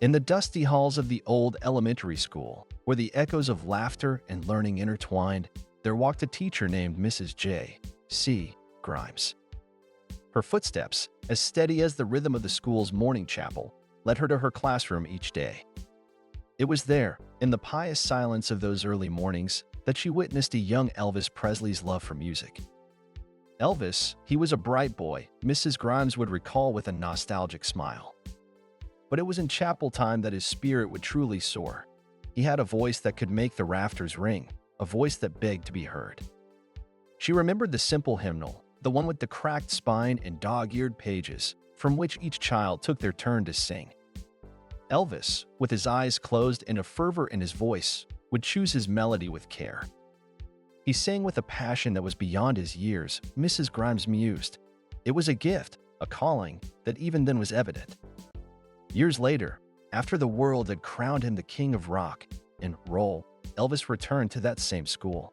In the dusty halls of the old elementary school, where the echoes of laughter and learning intertwined, there walked a teacher named Mrs. J. C. Grimes. Her footsteps, as steady as the rhythm of the school's morning chapel, led her to her classroom each day. It was there, in the pious silence of those early mornings, that she witnessed a young Elvis Presley's love for music. Elvis, he was a bright boy, Mrs. Grimes would recall with a nostalgic smile. But it was in chapel time that his spirit would truly soar. He had a voice that could make the rafters ring, a voice that begged to be heard. She remembered the simple hymnal, the one with the cracked spine and dog-eared pages, from which each child took their turn to sing. Elvis, with his eyes closed and a fervor in his voice, would choose his melody with care. He sang with a passion that was beyond his years, Mrs. Grimes mused. It was a gift, a calling, that even then was evident. Years later, after the world had crowned him the king of rock and roll, Elvis returned to that same school.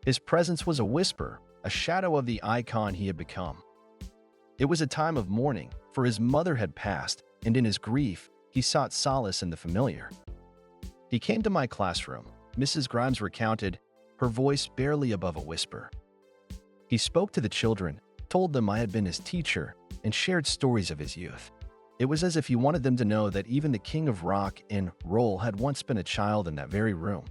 His presence was a whisper, a shadow of the icon he had become. It was a time of mourning, for his mother had passed, and in his grief, he sought solace in the familiar. He came to my classroom, Mrs. Grimes recounted, her voice barely above a whisper. He spoke to the children, told them I had been his teacher, and shared stories of his youth. It was as if he wanted them to know that even the king of rock and roll had once been a child in that very room.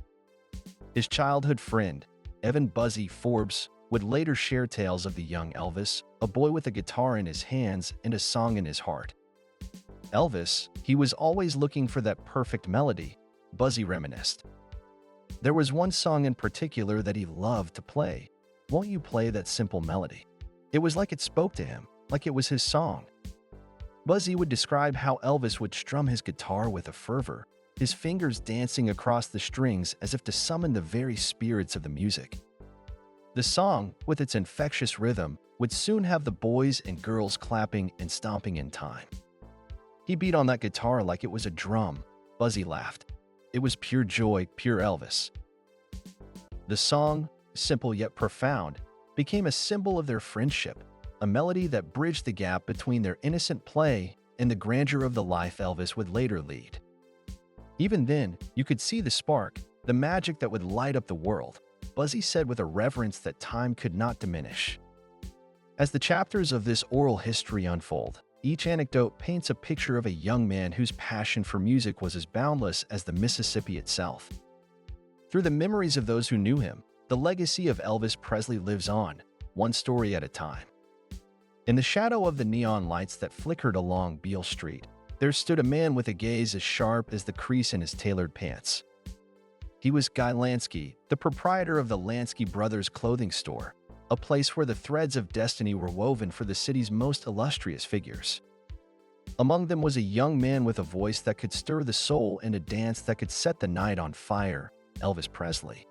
His childhood friend, Evan Buzzy Forbes, would later share tales of the young Elvis, a boy with a guitar in his hands and a song in his heart. Elvis, he was always looking for that perfect melody, Buzzy reminisced. There was one song in particular that he loved to play. Won't you play that simple melody? It was like it spoke to him, like it was his song. Buzzy would describe how Elvis would strum his guitar with a fervor, his fingers dancing across the strings as if to summon the very spirits of the music. The song, with its infectious rhythm, would soon have the boys and girls clapping and stomping in time. He beat on that guitar like it was a drum, Buzzy laughed. It was pure joy, pure Elvis. The song, simple yet profound, became a symbol of their friendship, a melody that bridged the gap between their innocent play and the grandeur of the life Elvis would later lead. Even then, you could see the spark, the magic that would light up the world, Buzzy said with a reverence that time could not diminish. As the chapters of this oral history unfold, each anecdote paints a picture of a young man whose passion for music was as boundless as the Mississippi itself. Through the memories of those who knew him, the legacy of Elvis Presley lives on, one story at a time. In the shadow of the neon lights that flickered along Beale Street, there stood a man with a gaze as sharp as the crease in his tailored pants. He was Guy Lansky, the proprietor of the Lansky Brothers clothing store, a place where the threads of destiny were woven for the city's most illustrious figures. Among them was a young man with a voice that could stir the soul and a dance that could set the night on fire, Elvis Presley.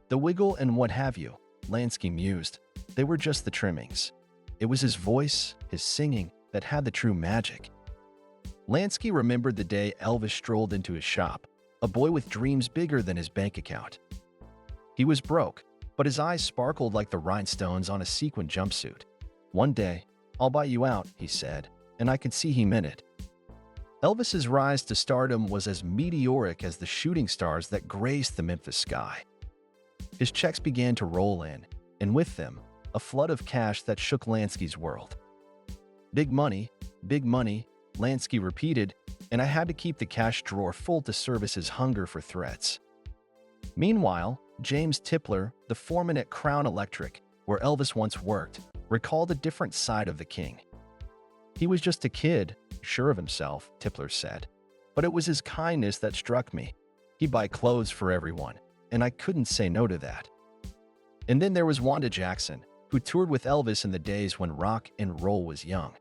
The wiggle and what have you, Lansky mused, they were just the trimmings. It was his voice, his singing, that had the true magic. Lansky remembered the day Elvis strolled into his shop, a boy with dreams bigger than his bank account. He was broke, but his eyes sparkled like the rhinestones on a sequin jumpsuit. One day, I'll buy you out, he said, and I could see he meant it. Elvis's rise to stardom was as meteoric as the shooting stars that graced the Memphis sky. His checks began to roll in, and with them, a flood of cash that shook Lansky's world. Big money, Lansky repeated, and I had to keep the cash drawer full to service his hunger for threats. Meanwhile, James Tipler, the foreman at Crown Electric, where Elvis once worked, recalled a different side of the king. He was just a kid, sure of himself, Tipler said. But it was his kindness that struck me. He'd buy clothes for everyone, and I couldn't say no to that. And then there was Wanda Jackson, who toured with Elvis in the days when rock and roll was young.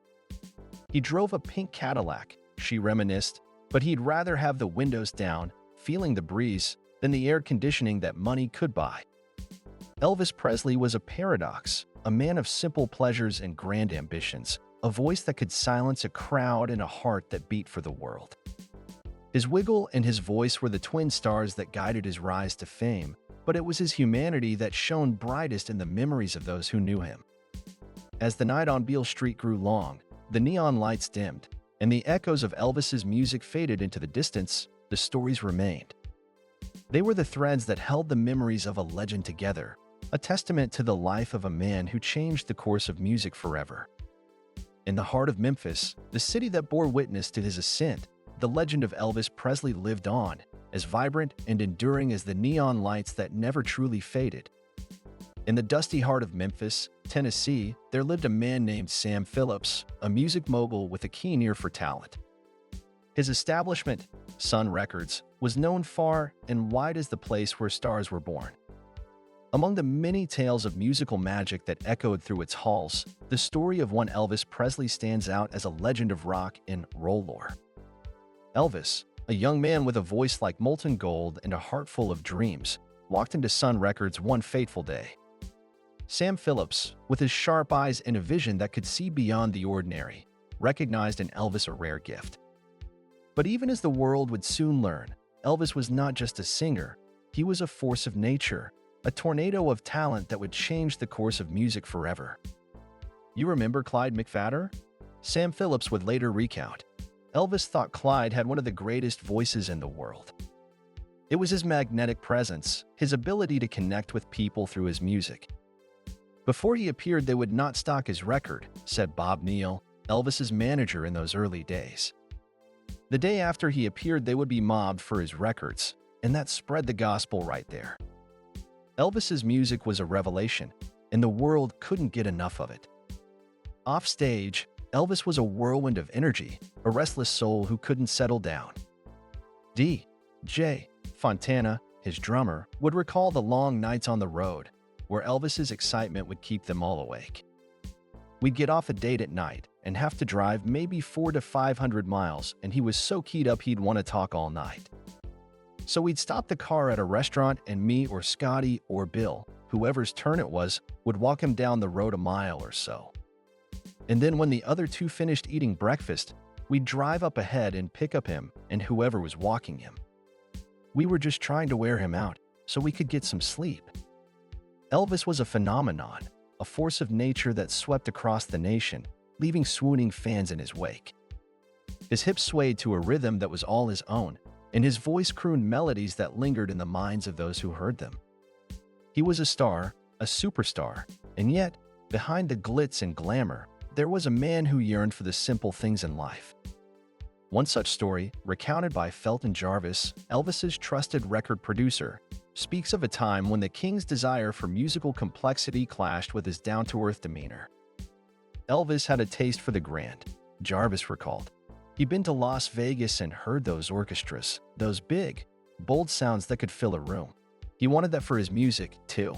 He drove a pink Cadillac, she reminisced, but he'd rather have the windows down, feeling the breeze, than the air conditioning that money could buy. Elvis Presley was a paradox, a man of simple pleasures and grand ambitions, a voice that could silence a crowd and a heart that beat for the world. His wiggle and his voice were the twin stars that guided his rise to fame, but it was his humanity that shone brightest in the memories of those who knew him. As the night on Beale Street grew long, the neon lights dimmed, and the echoes of Elvis's music faded into the distance, the stories remained. They were the threads that held the memories of a legend together, a testament to the life of a man who changed the course of music forever. In the heart of Memphis, the city that bore witness to his ascent, the legend of Elvis Presley lived on, as vibrant and enduring as the neon lights that never truly faded. In the dusty heart of Memphis, Tennessee, there lived a man named Sam Phillips, a music mogul with a keen ear for talent. His establishment, Sun Records, was known far and wide as the place where stars were born. Among the many tales of musical magic that echoed through its halls, the story of one Elvis Presley stands out as a legend of rock and roll lore. Elvis, a young man with a voice like molten gold and a heart full of dreams, walked into Sun Records one fateful day. Sam Phillips, with his sharp eyes and a vision that could see beyond the ordinary, recognized in Elvis a rare gift. But even as the world would soon learn, Elvis was not just a singer, he was a force of nature, a tornado of talent that would change the course of music forever. You remember Clyde McPhatter? Sam Phillips would later recount. Elvis thought Clyde had one of the greatest voices in the world. It was his magnetic presence, his ability to connect with people through his music. Before he appeared, they would not stock his record, said Bob Neal, Elvis's manager in those early days. The day after he appeared, they would be mobbed for his records, and that spread the gospel right there. Elvis's music was a revelation, and the world couldn't get enough of it. Off stage, Elvis was a whirlwind of energy, a restless soul who couldn't settle down. D.J. Fontana, his drummer, would recall the long nights on the road, where Elvis's excitement would keep them all awake. We'd get off a date at night and have to drive maybe 400 to 500 miles, and he was so keyed up he'd want to talk all night. So we'd stop the car at a restaurant, and me or Scotty or Bill, whoever's turn it was, would walk him down the road a mile or so. And then when the other two finished eating breakfast, we'd drive up ahead and pick up him and whoever was walking him. We were just trying to wear him out so we could get some sleep. Elvis was a phenomenon, a force of nature that swept across the nation, leaving swooning fans in his wake. His hips swayed to a rhythm that was all his own, and his voice crooned melodies that lingered in the minds of those who heard them. He was a star, a superstar, and yet, behind the glitz and glamour, there was a man who yearned for the simple things in life. One such story, recounted by Felton Jarvis, Elvis's trusted record producer, speaks of a time when the king's desire for musical complexity clashed with his down-to-earth demeanor. Elvis had a taste for the grand, Jarvis recalled. He'd been to Las Vegas and heard those orchestras, those big, bold sounds that could fill a room. He wanted that for his music, too.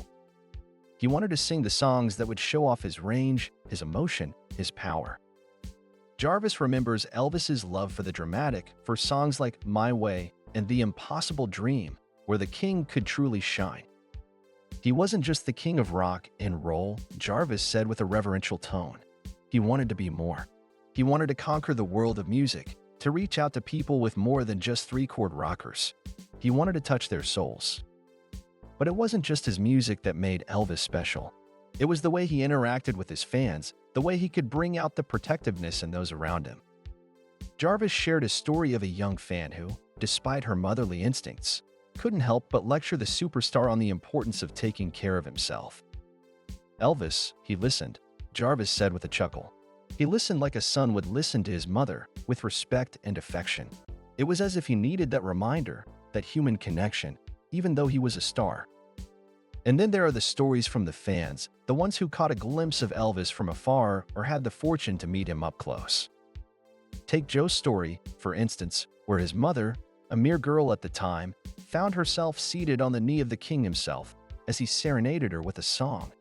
He wanted to sing the songs that would show off his range, his emotion, his power. Jarvis remembers Elvis's love for the dramatic, for songs like My Way and The Impossible Dream, where the king could truly shine. He wasn't just the king of rock and roll, Jarvis said with a reverential tone. He wanted to be more. He wanted to conquer the world of music, to reach out to people with more than just three-chord rockers. He wanted to touch their souls. But it wasn't just his music that made Elvis special. It was the way he interacted with his fans, the way he could bring out the protectiveness in those around him. Jarvis shared a story of a young fan who, despite her motherly instincts, couldn't help but lecture the superstar on the importance of taking care of himself. Elvis, he listened, Jarvis said with a chuckle. He listened like a son would listen to his mother, with respect and affection. It was as if he needed that reminder, that human connection, even though he was a star. And then there are the stories from the fans, the ones who caught a glimpse of Elvis from afar or had the fortune to meet him up close. Take Joe's story, for instance, where his mother, a mere girl at the time, found herself seated on the knee of the king himself as he serenaded her with a song.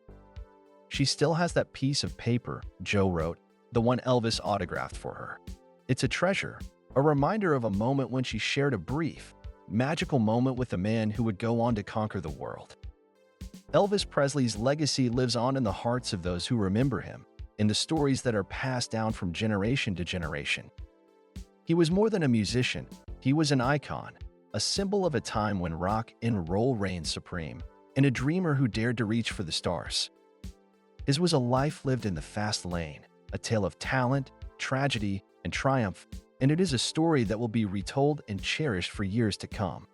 She still has that piece of paper, Joe wrote, the one Elvis autographed for her. It's a treasure, a reminder of a moment when she shared a brief, magical moment with a man who would go on to conquer the world. Elvis Presley's legacy lives on in the hearts of those who remember him, in the stories that are passed down from generation to generation. He was more than a musician, he was an icon, a symbol of a time when rock and roll reigned supreme, and a dreamer who dared to reach for the stars. His was a life lived in the fast lane, a tale of talent, tragedy, and triumph, and it is a story that will be retold and cherished for years to come.